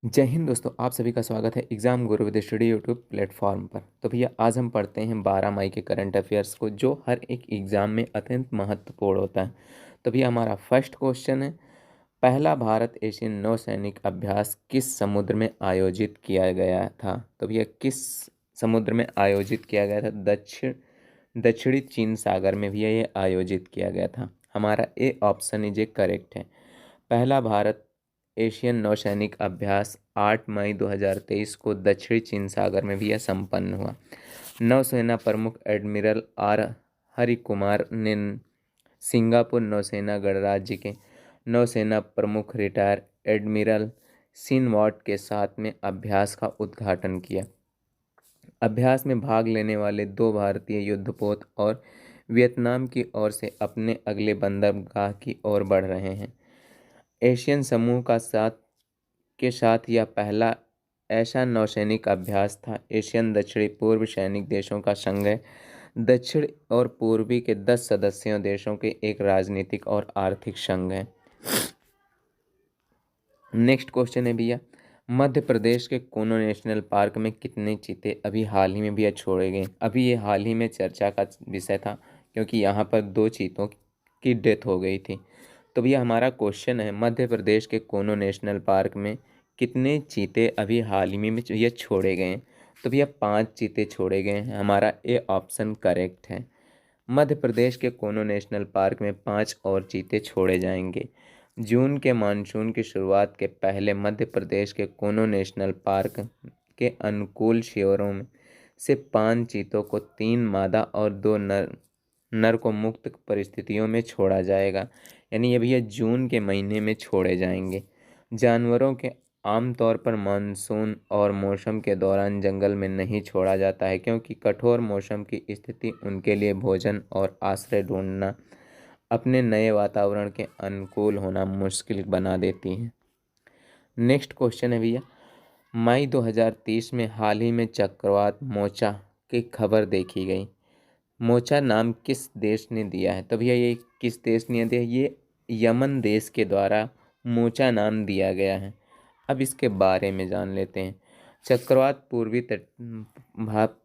जय हिंद दोस्तों, आप सभी का स्वागत है exam Guru with study YouTube platform पर। तो भैया आज हम पढ़ते हैं 12 मई के करंट अफेयर्स को, जो हर एक एग्ज़ाम में अत्यंत महत्वपूर्ण होता है। तो भैया हमारा फर्स्ट क्वेश्चन है, पहला भारत एशियन नौसैनिक अभ्यास किस समुद्र में आयोजित किया गया था? तो भैया किस समुद्र में आयोजित किया गया था? दक्षिणी चीन सागर में भैया ये आयोजित किया गया था। हमारा A option is A correct है। पहला भारत एशियन नौसैनिक अभ्यास 8 मई 2023 को दक्षिणी चीन सागर में भी यह संपन्न हुआ। नौसेना प्रमुख एडमिरल आर हरिकुमार ने सिंगापुर नौसेना गणराज्य के नौसेना प्रमुख रिटायर एडमिरल सिन वॉट के साथ में अभ्यास का उद्घाटन किया। अभ्यास में भाग लेने वाले दो भारतीय युद्धपोत और वियतनाम की ओर से अपने अगले बंदरगाह की ओर बढ़ रहे हैं। एशियन समूह का साथ यह पहला ऐसा नौसैनिक अभ्यास था। एशियन दक्षिणी पूर्व सैनिक देशों का संघ है। दक्षिण और पूर्वी के 10 सदस्यों देशों के एक राजनीतिक और आर्थिक संघ है। नेक्स्ट क्वेश्चन है भैया, मध्य प्रदेश के कोनो नेशनल पार्क में कितने चीते अभी हाल ही में भैया छोड़े गए? अभी ये हाल ही में चर्चा का विषय था, क्योंकि यहाँ पर 2 चीतों की डेथ हो गई थी। तो भैया हमारा क्वेश्चन है, मध्य प्रदेश के कोनो नेशनल पार्क में कितने चीते अभी हाल ही में ये छोड़े गए हैं? तो भैया 5 चीते छोड़े गए हैं। हमारा ए ऑप्शन करेक्ट है। मध्य प्रदेश के कोनो नेशनल पार्क में 5 और चीते छोड़े जाएंगे। जून के मानसून की शुरुआत के पहले मध्य प्रदेश के कोनो नेशनल पार्क के अनुकूल शिविरों में से 5 चीतों को 3 मादा और 2 नर को मुक्त परिस्थितियों में छोड़ा जाएगा। यानी ये भैया जून के महीने में छोड़े जाएंगे। जानवरों के आमतौर पर मानसून और मौसम के दौरान जंगल में नहीं छोड़ा जाता है, क्योंकि कठोर मौसम की स्थिति उनके लिए भोजन और आश्रय ढूंढना, अपने नए वातावरण के अनुकूल होना मुश्किल बना देती है। नेक्स्ट क्वेश्चन है भैया, मई 2030 में हाल ही में चक्रवात मोचा की खबर देखी गई। मोचा नाम किस देश ने दिया है? तो भैया ये किस देश ने दिया? ये यमन देश के द्वारा मोचा नाम दिया गया है। अब इसके बारे में जान लेते हैं। चक्रवात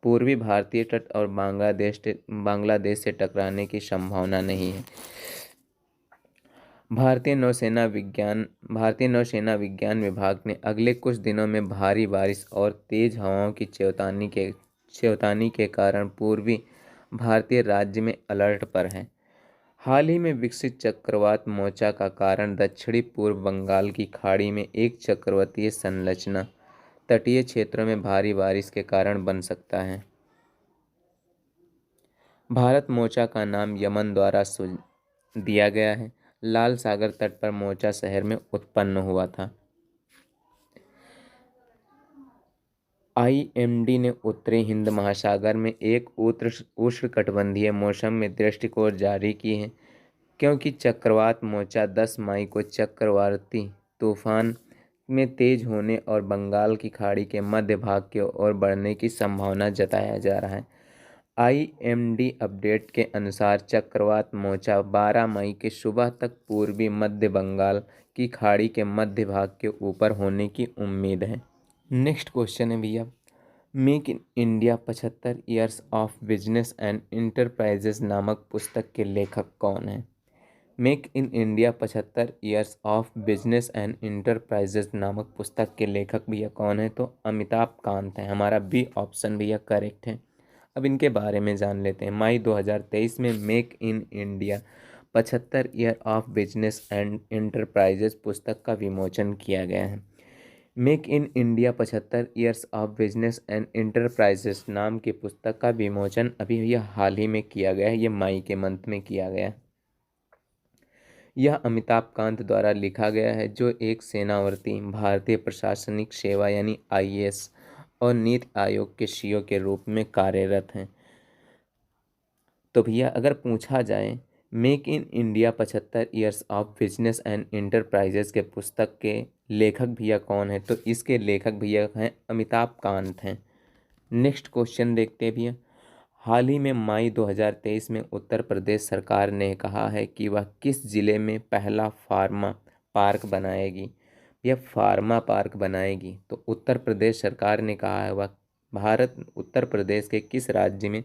पूर्वी भारतीय तट और बांग्लादेश से टकराने की संभावना नहीं है। भारतीय नौसेना विज्ञान विभाग ने अगले कुछ दिनों में भारी बारिश और तेज हवाओं की चेतावनी के कारण पूर्वी भारतीय राज्य में अलर्ट पर है। हाल ही में विकसित चक्रवात मोचा का कारण दक्षिणी पूर्व बंगाल की खाड़ी में एक चक्रवातीय संरचना तटीय क्षेत्रों में भारी बारिश के कारण बन सकता है। भारत मोचा का नाम यमन द्वारा दिया गया है। लाल सागर तट पर मोचा शहर में उत्पन्न हुआ था। आईएमडी ने उत्तरी हिंद महासागर में एक उष्णकटिबंधीय मौसम में दृष्टिकोण जारी की है, क्योंकि चक्रवात मोचा 10 मई को चक्रवाती तूफान में तेज होने और बंगाल की खाड़ी के मध्य भाग की ओर बढ़ने की संभावना जताया जा रहा है। आईएमडी अपडेट के अनुसार चक्रवात मोचा 12 मई की सुबह तक पूर्वी मध्य बंगाल की खाड़ी के मध्य भाग के ऊपर होने की उम्मीद है। नेक्स्ट क्वेश्चन है भैया, make in India 75 years of business and enterprises नामक पुस्तक के लेखक कौन है? Make in India 75 years of business and enterprises नामक पुस्तक के लेखक भैया कौन है? तो अमिताभ कांत है। हमारा बी ऑप्शन भैया करेक्ट है। अब इनके बारे में जान लेते हैं। मई 2023 में make in India 75 year of business and enterprises पुस्तक का विमोचन किया गया है। Make in India 75 years of business and enterprises नाम की पुस्तक का विमोचन अभी यह हाल ही में किया गया है। ये मई के मंथ में किया गया है। यह अमिताभ कांत द्वारा लिखा गया है, जो एक सेनावर्ती भारतीय प्रशासनिक सेवा यानी आईएएस और नीति आयोग के सीईओ के रूप में कार्यरत हैं। तो भैया अगर पूछा जाए make in India 75 years of business and enterprises के पुस्तक के लेखक भैया कौन है? तो इसके लेखक भैया हैं अमिताभ कांत हैं। नेक्स्ट क्वेश्चन देखते हैं भैया, हाल ही में मई 2023 में उत्तर प्रदेश सरकार ने कहा है कि वह किस जिले में पहला फार्मा पार्क बनाएगी? यह फार्मा पार्क बनाएगी? तो उत्तर प्रदेश सरकार ने कहा है वह उत्तर प्रदेश के किस राज्य में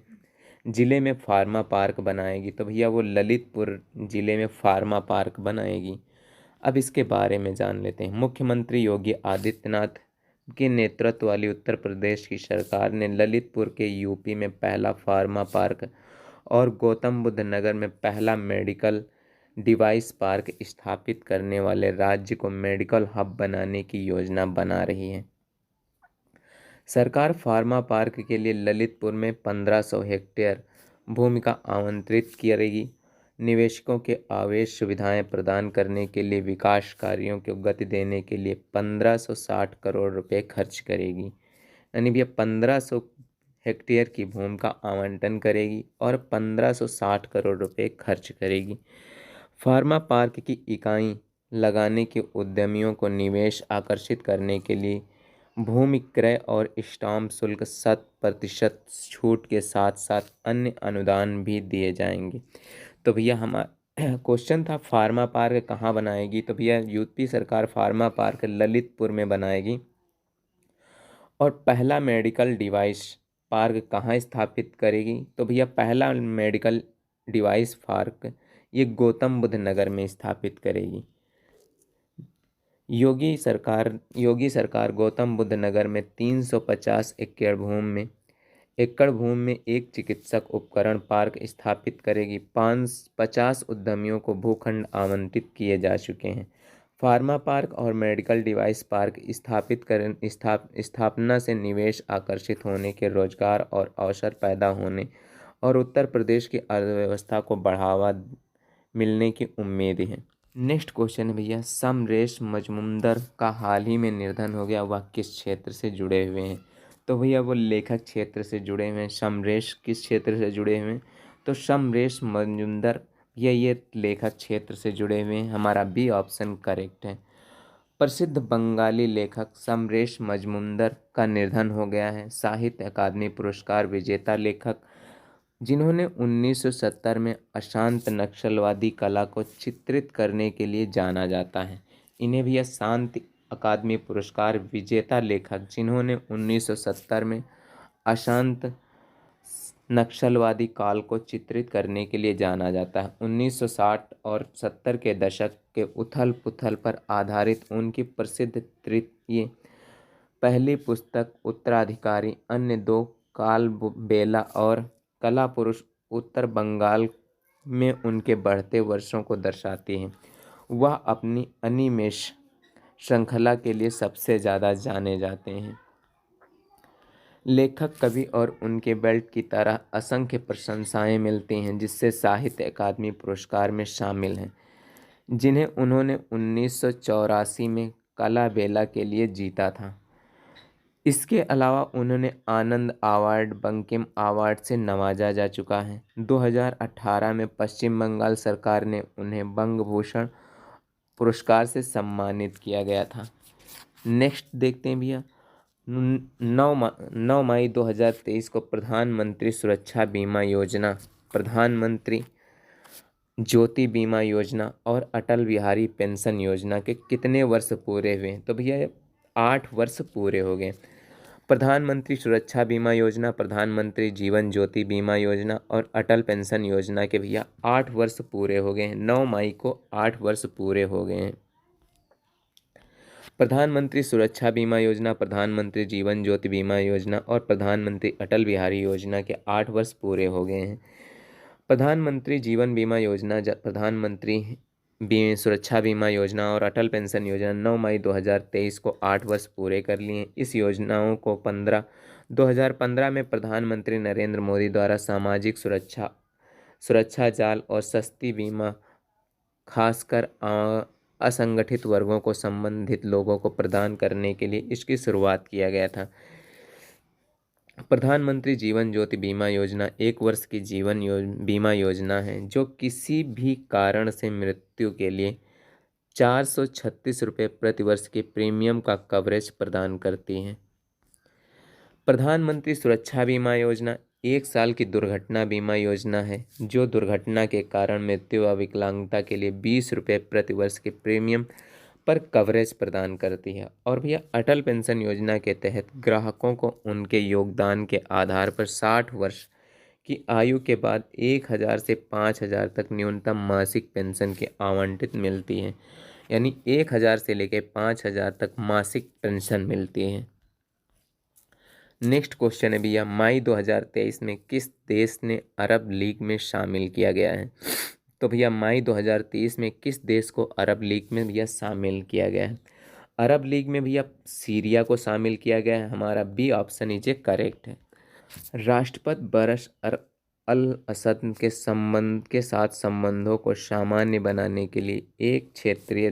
जिले में फार्मा पार्क बनाएगी? तो भैया वो ललितपुर जिले में फार्मा पार्क बनाएगी। अब इसके बारे में जान लेते हैं। मुख्यमंत्री योगी आदित्यनाथ के नेतृत्व वाली उत्तर प्रदेश की सरकार ने ललितपुर के यूपी में पहला फार्मा पार्क और गौतम बुद्ध नगर में पहला मेडिकल डिवाइस पार्क स्थापित करने वाले राज्य को मेडिकल हब बनाने की योजना बना रही है। सरकार फार्मा पार्क के लिए ललितपुर में 1500 हेक्टेयर भूमि का आवंटित करेगी। निवेशकों के आवास सुविधाएं प्रदान करने के लिए विकास कार्यों को गति देने के लिए 1560 करोड़ रुपए खर्च करेगी। यानी भैया 1500 हेक्टेयर की भूमि का आवंटन करेगी और 1560 करोड़ रुपए खर्च करेगी। फार्मा पार्क की इकाई लगाने के उद्यमियों को निवेश आकर्षित करने के लिए भूमि क्रय और स्टाम्प शुल्क 7% छूट के साथ साथ अन्य अनुदान भी दिए जाएंगे। तो भैया हमारा क्वेश्चन था फार्मा पार्क कहाँ बनाएगी? तो भैया यूपी सरकार फार्मा पार्क ललितपुर में बनाएगी। और पहला मेडिकल डिवाइस पार्क कहाँ स्थापित करेगी? तो भैया पहला मेडिकल डिवाइस पार्क ये गौतम बुद्ध नगर में स्थापित करेगी। योगी सरकार गौतम बुद्ध नगर में 350 एकड़ भूमि में एक चिकित्सक उपकरण पार्क स्थापित करेगी। 50 उद्यमियों को भूखंड आवंटित किए जा चुके हैं। फार्मा पार्क और मेडिकल डिवाइस पार्क स्थापना से निवेश आकर्षित होने के रोजगार और अवसर पैदा होने और उत्तर प्रदेश की अर्थव्यवस्था को बढ़ावा मिलने की उम्मीद है। नेक्स्ट क्वेश्चन है भैया, समरेश मजमुमदार का हाल ही में निधन हो गया, वह किस क्षेत्र से जुड़े हुए हैं? तो भैया वो लेखक क्षेत्र से जुड़े हुए हैं। समरेश किस क्षेत्र से जुड़े हुए हैं? तो समरेश मजमुमदार ये लेखक क्षेत्र से जुड़े हुए हैं। हमारा बी ऑप्शन करेक्ट है। प्रसिद्ध बंगाली लेखक समरेश मजमुमदार का निधन हो गया है। साहित्य अकादमी पुरस्कार विजेता लेखक जिन्होंने 1970 में अशांत नक्सलवादी कला को चित्रित करने के लिए जाना जाता है। इन्हें भी शांति अकादमी पुरस्कार विजेता लेखक जिन्होंने 1970 में अशांत नक्सलवादी काल को चित्रित करने के लिए जाना जाता है। 1960 और 70 के दशक के उथल पुथल पर आधारित उनकी प्रसिद्ध तृतीय पहली पुस्तक उत्तराधिकारी अन्य दो कालबेला और कला पुरुष उत्तर बंगाल में उनके बढ़ते वर्षों को दर्शाती हैं। वह अपनी अनिमेष श्रृंखला के लिए सबसे ज़्यादा जाने जाते हैं। लेखक कवि और उनके बेल्ट की तरह असंख्य प्रशंसाएं मिलती हैं, जिससे साहित्य अकादमी पुरस्कार में शामिल हैं, जिन्हें उन्होंने 1984 में कला बेला के लिए जीता था। इसके अलावा उन्होंने आनंद अवार्ड बंकिम अवार्ड से नवाजा जा चुका है। 2018 में पश्चिम बंगाल सरकार ने उन्हें बंग भूषण पुरस्कार से सम्मानित किया गया था। नेक्स्ट देखते हैं भैया, 9 मई 2023 को प्रधानमंत्री सुरक्षा बीमा योजना, प्रधानमंत्री ज्योति बीमा योजना और अटल बिहारी पेंशन योजना के कितने वर्ष पूरे हुए? तो भैया 8 वर्ष पूरे हो गए। प्रधानमंत्री सुरक्षा बीमा योजना, प्रधानमंत्री जीवन ज्योति बीमा योजना और अटल पेंशन योजना के भैया 8 वर्ष पूरे हो गए हैं। 9 मई को 8 वर्ष पूरे हो गए हैं। प्रधानमंत्री सुरक्षा बीमा योजना, प्रधानमंत्री जीवन ज्योति बीमा योजना और प्रधानमंत्री अटल बिहारी योजना के 8 वर्ष पूरे हो गए हैं। प्रधानमंत्री जीवन बीमा योजना, प्रधानमंत्री सुरक्षा बीमा योजना और अटल पेंशन योजना 9 मई 2023 को 8 वर्ष पूरे कर लिए। इस योजनाओं को 2015 में प्रधानमंत्री नरेंद्र मोदी द्वारा सामाजिक सुरक्षा जाल और सस्ती बीमा खासकर असंगठित वर्गों को संबंधित लोगों को प्रदान करने के लिए इसकी शुरुआत किया गया था। प्रधानमंत्री जीवन ज्योति बीमा योजना 1 वर्ष की बीमा योजना है जो किसी भी कारण से मृत्यु के लिए 436 रुपये प्रति वर्ष के प्रीमियम का कवरेज प्रदान करती है। प्रधानमंत्री सुरक्षा बीमा योजना 1 साल की दुर्घटना बीमा योजना है जो दुर्घटना के कारण मृत्यु व विकलांगता के लिए 20 रुपये प्रति वर्ष के प्रीमियम पर कवरेज प्रदान करती है। और भैया अटल पेंशन योजना के तहत ग्राहकों को उनके योगदान के आधार पर 60 वर्ष की आयु के बाद 1,000 से 5,000 तक न्यूनतम मासिक पेंशन की आवंटित मिलती है। यानी 1,000 से लेकर 5,000 तक मासिक पेंशन मिलती है। नेक्स्ट क्वेश्चन है भैया, मई 2023 में किस देश ने अरब लीग में शामिल किया गया है? तो भैया मई 2023 में किस देश को अरब लीग में भैया शामिल किया गया है? अरब लीग में भैया सीरिया को शामिल किया गया है। हमारा बी ऑप्शन इज करेक्ट है। राष्ट्रपति बरश अल असद के साथ संबंधों को सामान्य बनाने के लिए एक क्षेत्रीय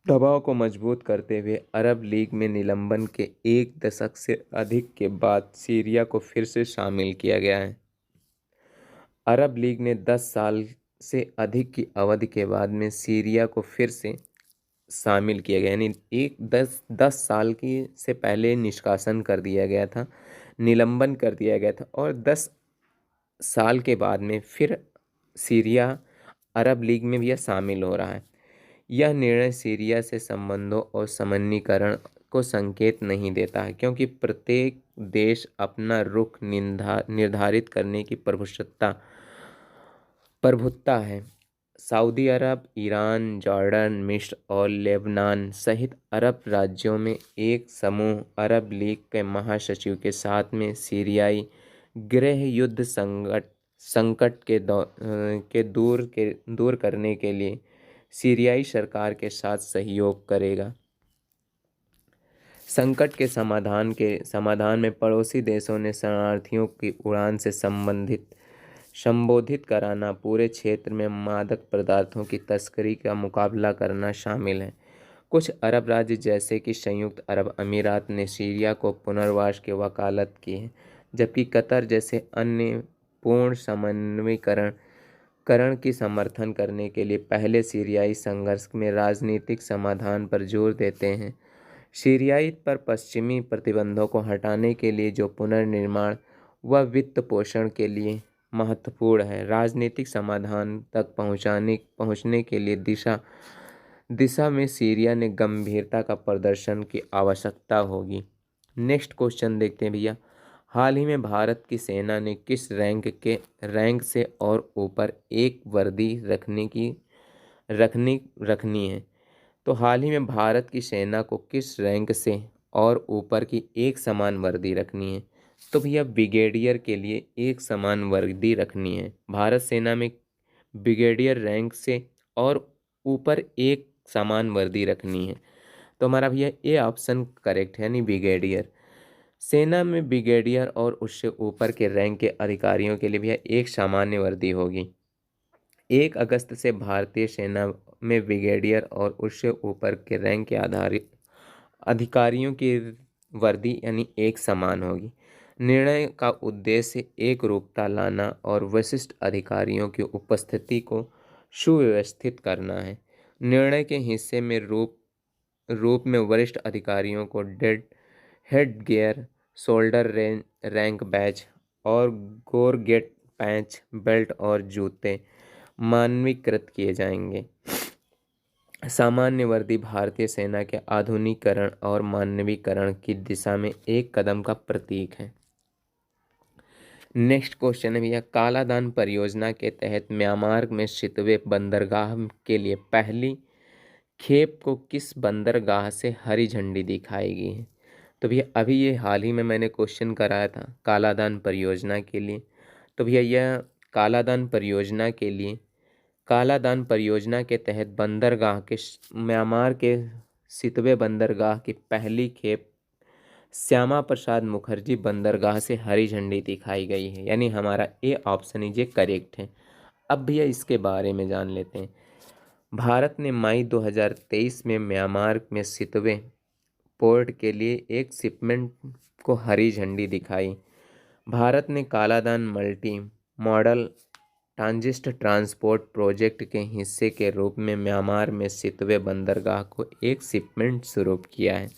दबाव को मजबूत करते हुए अरब लीग में निलंबन के 1 दशक से अधिक के बाद सीरिया को फिर से शामिल किया गया है। अरब लीग ने 10 साल से अधिक की अवधि के बाद में सीरिया को फिर से शामिल किया गया, यानी 10 साल की से पहले निष्कासन कर दिया गया था, निलंबन कर दिया गया था, और 10 साल के बाद में फिर सीरिया अरब लीग में भी शामिल हो रहा है। यह निर्णय सीरिया से संबंधों और समन्वीकरण को संकेत नहीं देता है, क्योंकि प्रत्येक देश अपना रुख निर्धारित करने की प्रभुत्ता है। सऊदी अरब, ईरान, जॉर्डन, मिस्र और लेबनान सहित अरब राज्यों में एक समूह अरब लीग के महासचिव के साथ में सीरियाई गृह युद्ध संकट के दूर करने के लिए सीरियाई सरकार के साथ सहयोग करेगा। संकट के समाधान में पड़ोसी देशों ने शरणार्थियों की उड़ान से संबोधित कराना, पूरे क्षेत्र में मादक पदार्थों की तस्करी का मुकाबला करना शामिल है। कुछ अरब राज्य जैसे कि संयुक्त अरब अमीरात ने सीरिया को पुनर्वास की वकालत की है, जबकि कतर जैसे अन्य पूर्ण समन्वयीकरण की समर्थन करने के लिए पहले सीरियाई संघर्ष में राजनीतिक समाधान पर जोर देते हैं। सीरियाई पर पश्चिमी प्रतिबंधों को हटाने के लिए जो पुनर्निर्माण व वित्त पोषण के लिए महत्वपूर्ण है, राजनीतिक समाधान तक पहुंचने के लिए दिशा में सीरिया ने गंभीरता का प्रदर्शन की आवश्यकता होगी। नेक्स्ट क्वेश्चन देखते हैं भैया, हाल ही में भारत की सेना ने किस रैंक से और ऊपर एक वर्दी रखनी है? तो हाल ही में भारत की सेना को किस रैंक से और ऊपर की एक समान वर्दी रखनी है? तो भैया ब्रिगेडियर के लिए एक समान वर्दी रखनी है। भारत सेना में ब्रिगेडियर रैंक से और ऊपर एक समान वर्दी रखनी है। तो हमारा भैया ए ऑप्शन करेक्ट है, यानी ब्रिगेडियर। सेना में ब्रिगेडियर और उससे ऊपर के रैंक के अधिकारियों के लिए भैया एक सामान्य वर्दी होगी। 1 अगस्त से भारतीय सेना में ब्रिगेडियर और उससे ऊपर के रैंक के आधारित अधिकारियों की वर्दी यानी एक समान होगी। निर्णय का उद्देश्य एक रूपता लाना और विशिष्ट अधिकारियों की उपस्थिति को सुव्यवस्थित करना है। निर्णय के हिस्से में रूप में वरिष्ठ अधिकारियों को head gear, shoulder rank batch और गोरगेट पैंच, बेल्ट और जूते मानकीकृत किए जाएंगे। सामान्य वर्दी भारतीय सेना के आधुनिकीकरण और मानवीकरण की दिशा में एक कदम का प्रतीक है। नेक्स्ट क्वेश्चन है भैया, कालादान परियोजना के तहत म्यांमार में सितवे बंदरगाह के लिए पहली खेप को किस बंदरगाह से हरी झंडी दिखाई गई है? तो भैया अभी ये हाल ही में मैंने क्वेश्चन कराया था कालादान परियोजना के लिए। तो भैया यह कालादान परियोजना के तहत म्यांमार के सितवे बंदरगाह की पहली खेप श्यामा प्रसाद मुखर्जी बंदरगाह से हरी झंडी दिखाई गई है, यानी हमारा ए ऑप्शन ये करेक्ट है। अब भैया इसके बारे में जान लेते हैं। भारत ने मई 2023 में म्यांमार में सितवे पोर्ट के लिए एक शिपमेंट को हरी झंडी दिखाई। भारत ने Kaladan multi modal transport project के हिस्से के रूप में म्यांमार में सितवे बंदरगाह को एक शिपमेंट शुरू किया है।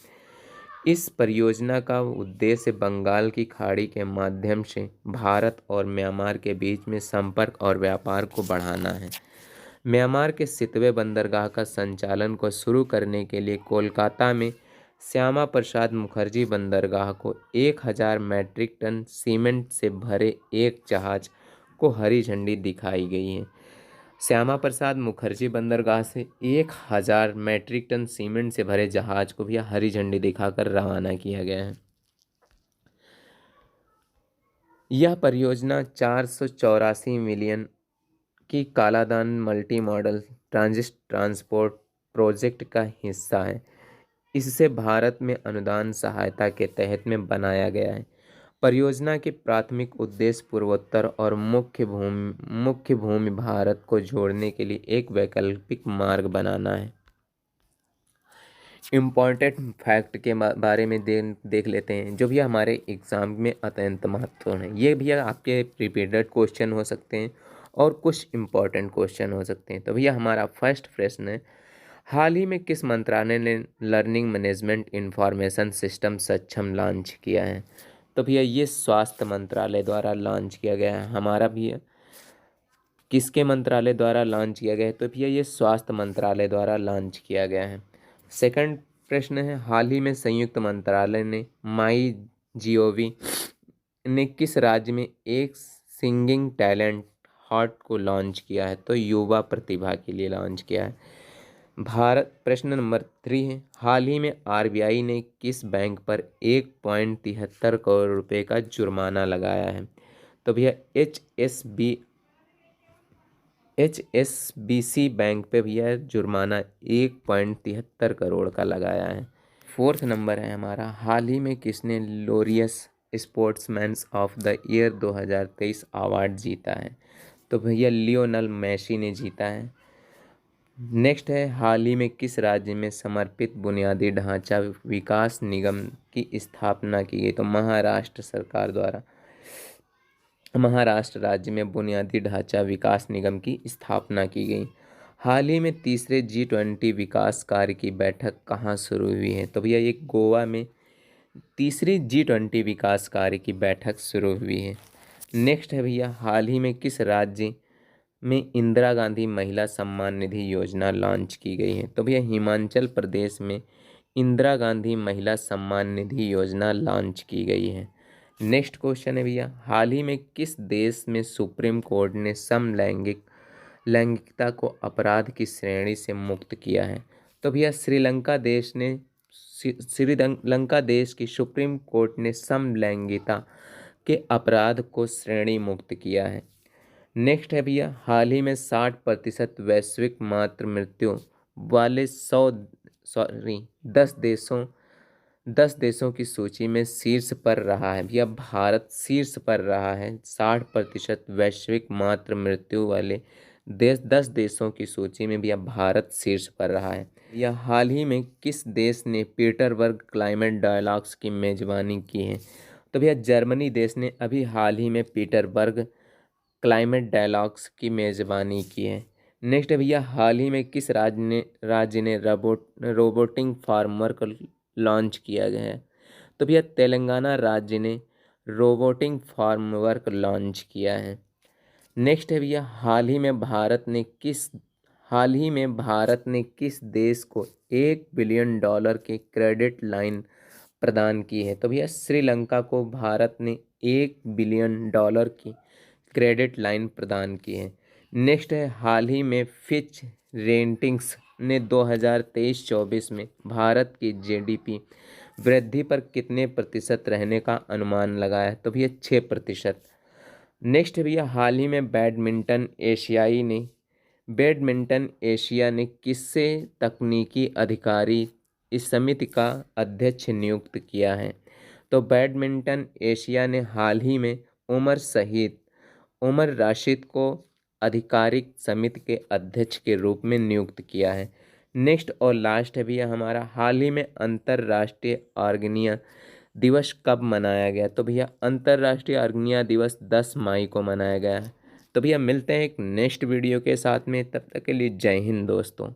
इस परियोजना का उद्देश्य बंगाल की खाड़ी के माध्यम से भारत और म्यांमार के बीच में संपर्क और व्यापार को बढ़ाना है। म्यांमार के सितवे बंदरगाह का संचालन को शुरू करने के लिए कोलकाता में श्यामा प्रसाद मुखर्जी बंदरगाह को 1000 मैट्रिक टन सीमेंट से भरे एक जहाज को हरी झंडी दिखाई गई है। श्यामा प्रसाद मुखर्जी बंदरगाह से 1000 मैट्रिक टन सीमेंट से भरे जहाज को भी हरी झंडी दिखाकर रवाना किया गया है। यह परियोजना 484 मिलियन की Kaladan multi modal transit transport project का हिस्सा है। इससे भारत में अनुदान सहायता के तहत में बनाया गया है। परियोजना के प्राथमिक उद्देश्य पूर्वोत्तर और मुख्य भूमि भारत को जोड़ने के लिए एक वैकल्पिक मार्ग बनाना है। इम्पॉर्टेंट फैक्ट के बारे में देख लेते हैं जो भी हमारे एग्ज़ाम में अत्यंत महत्वपूर्ण है। ये भी आपके रिपीटेड क्वेश्चन हो सकते हैं और कुछ इम्पॉर्टेंट क्वेश्चन हो सकते हैं। तो भैया हमारा फर्स्ट प्रश्न है, हाल ही में किस मंत्रालय ने लर्निंग मैनेजमेंट इंफॉर्मेशन सिस्टम सक्षम लॉन्च किया है? तो भैया ये स्वास्थ्य मंत्रालय द्वारा लॉन्च किया गया है। हमारा भी किसके मंत्रालय द्वारा लॉन्च किया गया है? तो भैया ये स्वास्थ्य मंत्रालय द्वारा लॉन्च किया गया है। सेकंड प्रश्न है, हाल ही में संयुक्त मंत्रालय ने माई जीओवी ने किस राज्य में एक सिंगिंग टैलेंट हॉट को लॉन्च किया है? तो युवा प्रतिभा के लिए लॉन्च किया है भारत। प्रश्न नंबर 3 है, हाल ही में आरबीआई ने किस बैंक पर 1.73 करोड़ रुपए का जुर्माना लगाया है? तो भैया एचएसबीसी बैंक पे भैया जुर्माना 1.73 करोड़ का लगाया है। फोर्थ नंबर है हमारा, हाल ही में किसने Laureus sportsman of the year 2023 award जीता है? तो भैया लियोनल मेसी ने जीता है। नेक्स्ट है, हाल ही में किस राज्य में समर्पित बुनियादी ढांचा विकास निगम की स्थापना की गई? तो महाराष्ट्र सरकार द्वारा महाराष्ट्र राज्य में बुनियादी ढांचा विकास निगम की स्थापना की गई। हाल ही में तीसरे G20 विकास कार्य की बैठक कहाँ शुरू हुई है? तो भैया ये गोवा में तीसरी G20 विकास कार्य की बैठक शुरू हुई है। नेक्स्ट है भैया, हाल ही में किस राज्य में इंदिरा गांधी महिला सम्मान निधि योजना लॉन्च की गई है? तो भैया हिमाचल प्रदेश में इंदिरा गांधी महिला सम्मान निधि योजना लॉन्च की गई है। नेक्स्ट क्वेश्चन है भैया, हाल ही में किस देश में सुप्रीम कोर्ट ने लैंगिकता को अपराध की श्रेणी से मुक्त किया है? तो भैया श्रीलंका देश की सुप्रीम कोर्ट ने समलैंगिकता के अपराध को श्रेणी मुक्त किया है। नेक्स्ट है भैया, हाल ही में 60% वैश्विक मातृ मृत्यु वाले 10 देशों की सूची में शीर्ष पर रहा है। भैया भारत शीर्ष पर रहा है। 60% वैश्विक मातृ मृत्यु वाले 10 देशों की सूची में भैया भारत शीर्ष पर रहा है। यह हाल ही में किस देश ने पीटरबर्ग क्लाइमेट डायलॉग्स की मेजबानी की है? तो भैया जर्मनी देश ने अभी हाल ही में पीटरबर्ग क्लाइमेट डायलॉग्स की मेजबानी की है। नेक्स्ट है भैया, हाल ही में किस राज्य ने रोबोटिक फार्म वर्क लॉन्च किया गया है? तो भैया तेलंगाना राज्य ने रोबोटिक फार्म वर्क लॉन्च किया है। नेक्स्ट है भैया, हाल ही में भारत ने किस देश को $1 बिलियन की क्रेडिट लाइन प्रदान की है? तो भैया श्रीलंका को भारत ने $1 बिलियन की क्रेडिट लाइन प्रदान की है। नेक्स्ट है, हाल ही में फिच रेटिंग्स ने 2023-24 में भारत की जीडीपी वृद्धि पर कितने प्रतिशत रहने का अनुमान लगाया है? तो भैया 6%। नेक्स्ट है भैया, हाल ही में बैडमिंटन एशिया ने किससे तकनीकी अधिकारी इस समिति का अध्यक्ष नियुक्त किया है? तो बैडमिंटन एशिया ने हाल ही में उमर राशिद को आधिकारिक समिति के अध्यक्ष के रूप में नियुक्त किया है। नेक्स्ट और लास्ट है भैया हमारा, हाल ही में अंतर्राष्ट्रीय ऑर्गेनिया दिवस कब मनाया गया? तो भैया अंतर्राष्ट्रीय ऑर्गेनिया दिवस 10 मई को मनाया गया है। तो भैया मिलते हैं एक नेक्स्ट वीडियो के साथ में, तब तक के लिए जय हिंद दोस्तों।